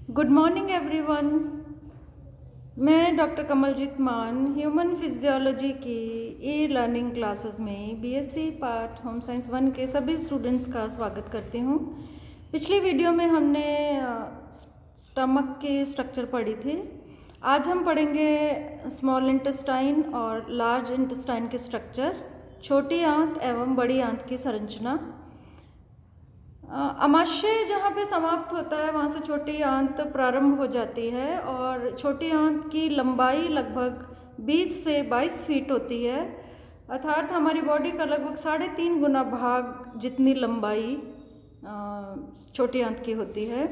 Good morning everyone. मैं doctor Kamaljeet मान human physiology की ई लर्निंग क्लासेस में बीएससी पार्ट होम साइंस 1 के सभी स्टूडेंट्स का स्वागत करती हूँ। पिछली वीडियो में हमने स्टमक की स्ट्रक्चर पढ़ी थी। आज हम पढ़ेंगे स्मॉल इंटेस्टाइन और लार्ज इंटेस्टाइन के स्ट्रक्चर, छोटी आंत एवं बड़ी आंत की संरचना। आमाशय जहाँ पे समाप्त होता है वहाँ से छोटी आंत प्रारंभ हो जाती है और छोटी आंत की लंबाई लगभग 20 से 22 फीट होती है, अर्थात हमारी बॉडी का लगभग 3.5 गुना भाग जितनी लंबाई छोटी आंत की होती है।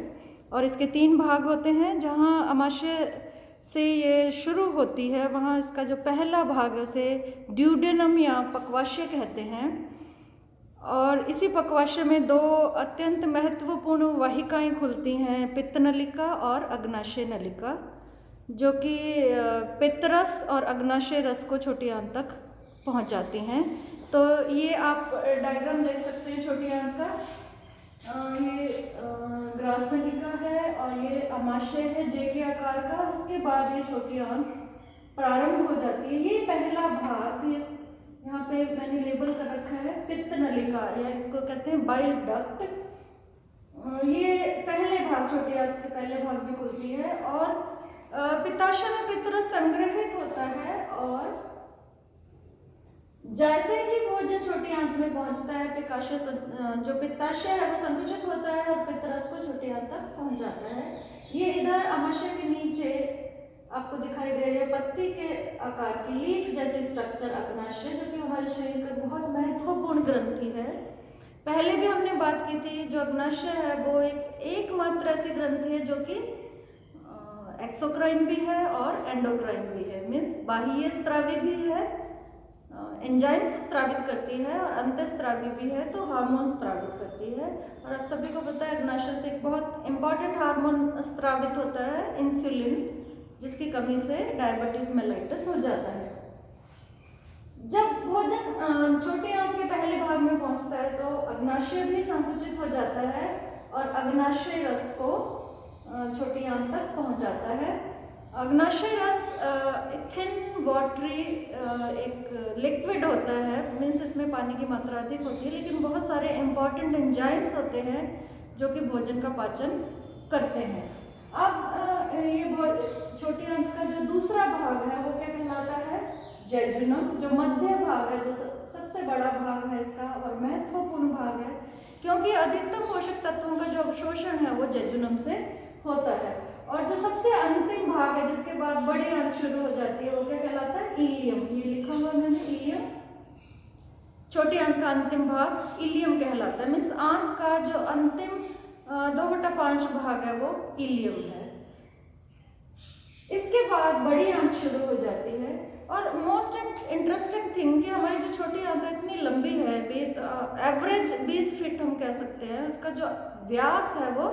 और इसके 3 भाग होते हैं। जहाँ आमाशय से ये शुरू होती है वहाँ इसका जो पहला भाग है उसे ड्यूडेनम या पक्वाशय कहते हैं। और इसी पक्वाशय में 2 अत्यंत महत्वपूर्ण वाहिकाएं खुलती हैं, पित्तनलिका और अग्नाशय नलिका, जो कि पित्तरस और अग्नाशय रस को छोटी आंत तक पहुंचाती हैं। तो ये आप डायग्राम देख सकते हैं छोटी आंत का। ये ग्रास नलिका है और ये अमाशय है जे के आकार का। उसके बाद ये छोटी आंत प्रारंभ हो जाती है। ये पहला भाग, ये यहाँ पे मैंने लेबल कर रखा है पित्त नलिका, या इसको कहते हैं बाइल डक्ट। ये पहले भाग, छोटी आंत के पहले भाग में खुलती है और पित्ताशय में पित्तरस संग्रहित होता है। और जैसे ही भोजन छोटी आंत में पहुंचता है, जो पित्ताशय है वो संकुचित होता है और पित्तरस को छोटी आंत तक पहुंच जाता है। ये इधर आमाशय के नीचे आपको दिखाई दे रही है पत्ती के आकार की लीफ जैसी स्ट्रक्चर अग्नाशय, जो कि हमारे शरीर का बहुत महत्वपूर्ण ग्रंथि है। पहले भी हमने बात की थी, जो अग्नाशय है वो एकमात्र ऐसी ग्रंथि है जो कि एक्सोक्राइन भी है और एंडोक्राइन भी है, मीन्स बाह्य स्रावी भी है, एंजाइम्स स्रावित करती है, और अंतःस्रावी भी है, तो हार्मोन स्रावित करती है। और आप सभी को पता है अग्नाशय से एक बहुत इंपॉर्टेंट हार्मोन स्रावित होता है, इंसुलिन, जिसकी कमी से डायबिटीज मेलाइटस हो जाता है। जब भोजन छोटी आंत के पहले भाग में पहुंचता है तो अग्नाशय भी संकुचित हो जाता है और अग्नाशय रस को छोटी आंत तक पहुंचाता है। अग्नाशय रस थिन वाटरी एक लिक्विड होता है, मीन्स इसमें पानी की मात्रा अधिक होती है, लेकिन बहुत सारे इंपॉर्टेंट एंजाइम्स होते हैं जो कि भोजन का पाचन करते हैं। अब ये छोटी आंत का जो दूसरा भाग है वो क्या कहलाता है? जेजुनम, जो मध्य भाग है, जो सबसे बड़ा भाग है इसका और महत्वपूर्ण भाग है, क्योंकि अधिकतम पोषक तत्वों का जो अवशोषण है वो जेजुनम से होता है। और जो सबसे अंतिम भाग है जिसके बाद बड़ी आंत शुरू हो जाती है वो क्या कहलाता है? इलियम। ये लिखा हुआ मैंने, इलियम। छोटी आंत का अंतिम भाग इलियम कहलाता है, मीन्स आंत का जो अंतिम 2/5 भाग है वो इलियम है। इसके बाद बड़ी आंत शुरू हो जाती है। और मोस्ट इंटरेस्टिंग थिंग कि हमारी जो छोटी आंत है इतनी लंबी है, एवरेज 20 फीट हम कह सकते हैं। उसका जो व्यास है वो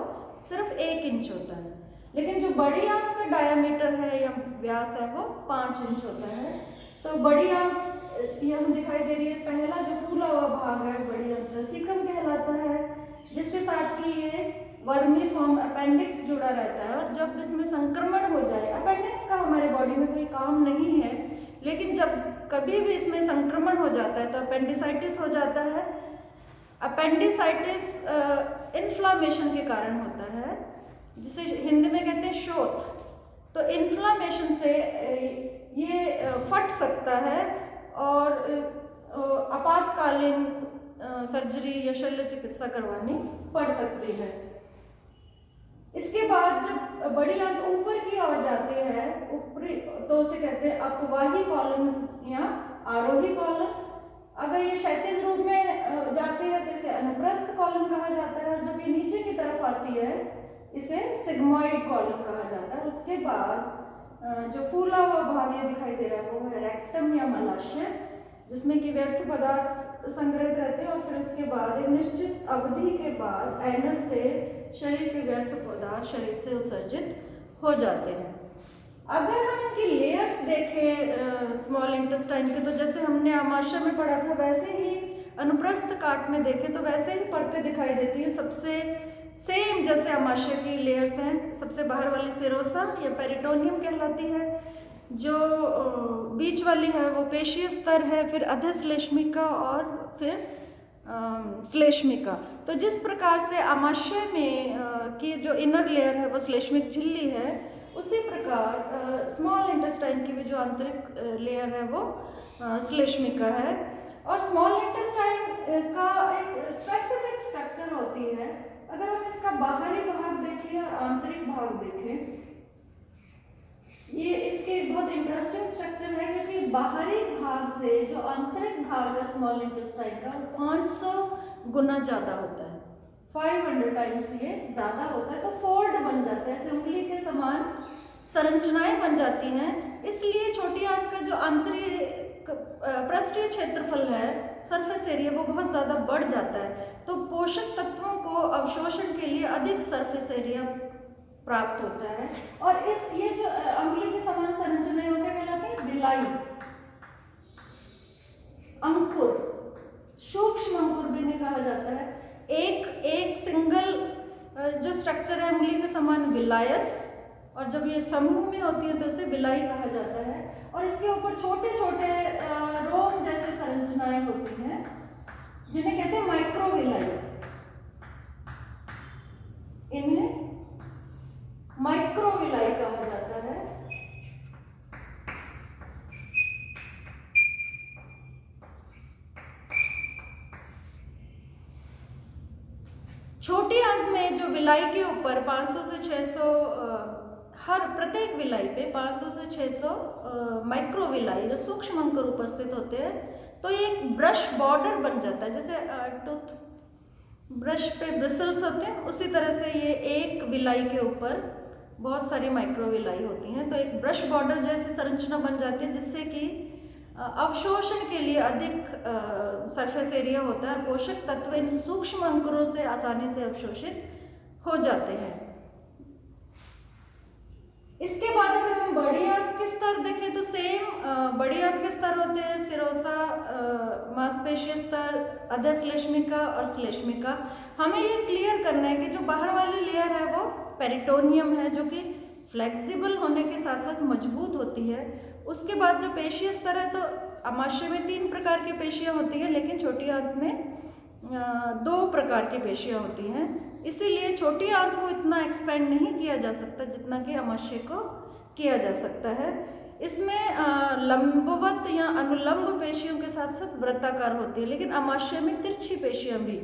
सिर्फ 1 इंच होता है, लेकिन जो बड़ी आंत का डायामीटर है या व्यास है वो 5 इंच होता है। तो बड़ी आंत ये हम दिखाई दे रही है, पहला जो फूला हुआ भाग है बड़ी आंत का सीकम कहलाता है, जिसके साथ कि ये वर्मी फॉर्म अपेंडिक्स जुड़ा रहता है। और जब इसमें संक्रमण हो जाए, अपेंडिक्स का हमारे बॉडी में कोई काम नहीं है, लेकिन जब कभी भी इसमें संक्रमण हो जाता है तो अपेंडिसाइटिस हो जाता है। अपेंडिसाइटिस इन्फ्लामेशन के कारण होता है, जिसे हिंदी में कहते हैं शोथ। तो इन्फ्लामेशन से ये फट सकता है और आपातकालीन सर्जरी या शल्य चिकित्सा करवानी पड़ सकती है। इसके बाद जब बड़ी आंत ऊपर की ओर जाती है, ऊपरी, तो उसे कहते हैं अपवाही कॉलन या आरोही कॉलन। अगर ये क्षैतिज रूप में जाती है तो इसे अनुप्रस्थ कॉलन कहा जाता है, और जब ये नीचे की तरफ आती है इसे सिग्मोइड कॉलन कहा जाता है। उसके बाद जो फूला हुआ भाग ये दिखाई दे रहा है वो है रेक्टम या मलाशय, जिसमें कि व्यर्थ पदार्थ संग्रहित रहते हैं। और फिर उसके बाद एक निश्चित अवधि के बाद एनस से शरीर के व्यर्थ पदार्थ शरीर से उत्सर्जित हो जाते हैं। अगर हम इनकी लेयर्स देखें स्मॉल इंटेस्टाइन के, तो जैसे हमने आमाशय में पढ़ा था वैसे ही अनुप्रस्थ काट में देखें तो वैसे ही परतें दिखाई देती हैं। सबसे सेम जैसे आमाशय की लेयर्स हैं। सबसे बाहर वाली सेरोसा या पेरिटोनियम कहलाती है, जो बीच वाली है वो पेशीय स्तर है, फिर अधश्लेष्मिका और फिर श्लेष्मिका। तो जिस प्रकार से आमाशय में की जो इनर लेयर है वो श्लेष्मिक झिल्ली है, उसी प्रकार स्मॉल इंटेस्टाइन की भी जो आंतरिक लेयर है वो श्लेष्मिका है। और स्मॉल इंटेस्टाइन का एक स्पेसिफिक स्ट्रक्चर होती है। अगर हम इसका बाहरी भाग देखें और आंतरिक भाग देखें, ये इसके एक बहुत इंटरेस्टिंग स्ट्रक्चर है, क्योंकि बाहरी भाग से जो आंतरिक भाग है स्मॉल इंटेस्टाइन का 500 गुना ज़्यादा होता है, 500 टाइम्स ये ज़्यादा होता है। तो फोल्ड बन जाता है, ऐसे उंगली के समान संरचनाएं बन जाती हैं। इसलिए छोटी आंत का जो आंतरिक पृष्ठीय क्षेत्रफल है, सरफेस एरिया, वो बहुत ज़्यादा बढ़ जाता है। तो पोषक तत्वों को अवशोषण के लिए अधिक सरफेस एरिया प्राप्त होता है। और ये जो अंगुली के समान संरचनाएं क्या कहलाती है? विलाई, अंकुर, सूक्ष्म अंकुर भी इन्हें कहा जाता है। एक सिंगल जो स्ट्रक्चर है अंगुली के समान विलायस, और जब ये समूह में होती है तो इसे विलाई कहा जाता है। और इसके ऊपर छोटे छोटे रोम जैसे संरचनाएं होती हैं, जिन्हें कहते हैं माइक्रोविलाई। इन्हें माइक्रोविलाई कहा जाता है। छोटी आंत में जो विलाई के ऊपर 500 से 600 हर प्रत्येक विलाई पे 500 से 600 माइक्रोविलाई जो सूक्ष्म अंकुर उपस्थित होते हैं, तो ये एक ब्रश बॉर्डर बन जाता है। जैसे टूथ ब्रश पे ब्रिसल्स होते हैं, उसी तरह से ये एक विलाई के ऊपर बहुत सारी माइक्रोविलाई होती हैं। तो एक ब्रश बॉर्डर जैसी संरचना बन जाती है, जिससे कि अवशोषण के लिए अधिक सरफेस एरिया होता है और पोषक तत्व इन सूक्ष्म अंकुरों से आसानी से अवशोषित हो जाते हैं। इसके बाद अगर हम बड़ी आंत के स्तर देखें तो सेम बड़ी आंत के स्तर होते हैं सिरोसा, मांसपेशीय स्तर, अधश्लेष्मिका और श्लेष्मिका। हमें ये क्लियर करना है कि जो बाहर वाली लेयर है वो पेरिटोनियम है, जो कि फ्लेक्सिबल होने के साथ साथ मजबूत होती है। उसके बाद जो पेशीय स्तर है, तो आमाशय में 3 प्रकार की पेशियाँ होती हैं, लेकिन छोटी आंत में 2 प्रकार की पेशियाँ होती हैं। इसीलिए छोटी आंत को इतना एक्सपेंड नहीं किया जा सकता जितना कि आमाशय को किया जा सकता है। इसमें लंबवत या अनुलंब पेशियों के साथ साथ वृत्ताकार होती है, लेकिन आमाशय में तिरछी पेशियाँ भी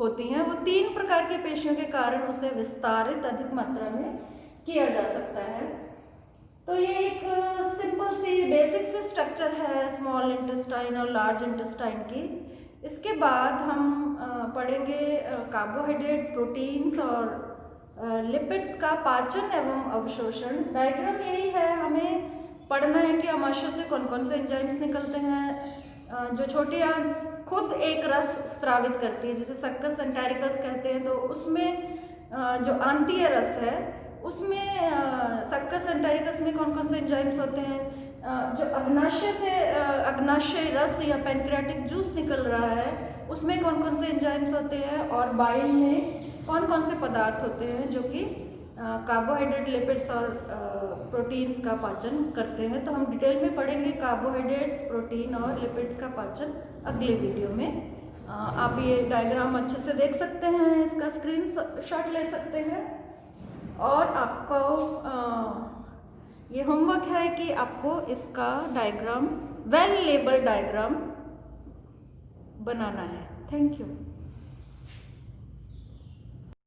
होती हैं। वो 3 प्रकार की पेशियों के कारण उसे विस्तारित अधिक मात्रा में किया जा सकता है। तो ये एक सिंपल सी बेसिक सी स्ट्रक्चर है स्मॉल इंटेस्टाइन और लार्ज इंटेस्टाइन की। इसके बाद हम पढ़ेंगे कार्बोहाइड्रेट, प्रोटीन्स और लिपिड्स का पाचन एवं अवशोषण। डायग्राम यही है, हमें पढ़ना है कि आमाशय से कौन कौन से एंजाइम्स निकलते हैं। जो छोटी आंत खुद एक रस स्रावित करती है, जिसे सक्कस एंटेरिकस कहते हैं, तो उसमें जो आंतीय रस है उसमें सक्कस एंटेरिकस में कौन कौन से एंजाइम्स होते हैं। जो अग्नाशय रस या पैनक्रियाटिक जूस निकल रहा है उसमें कौन कौन से एंजाइम्स होते हैं, और बाइल में कौन कौन से पदार्थ होते हैं जो कि कार्बोहाइड्रेट, लिपिड्स और प्रोटीन्स का पाचन करते हैं। तो हम डिटेल में पढ़ेंगे कार्बोहाइड्रेट्स, प्रोटीन और लिपिड्स का पाचन अगले वीडियो में। आप ये डायग्राम अच्छे से देख सकते हैं, इसका स्क्रीनशॉट ले सकते हैं। और आपको ये होमवर्क है कि आपको इसका डायग्राम, वेल लेबल डायग्राम बनाना है। Thank you.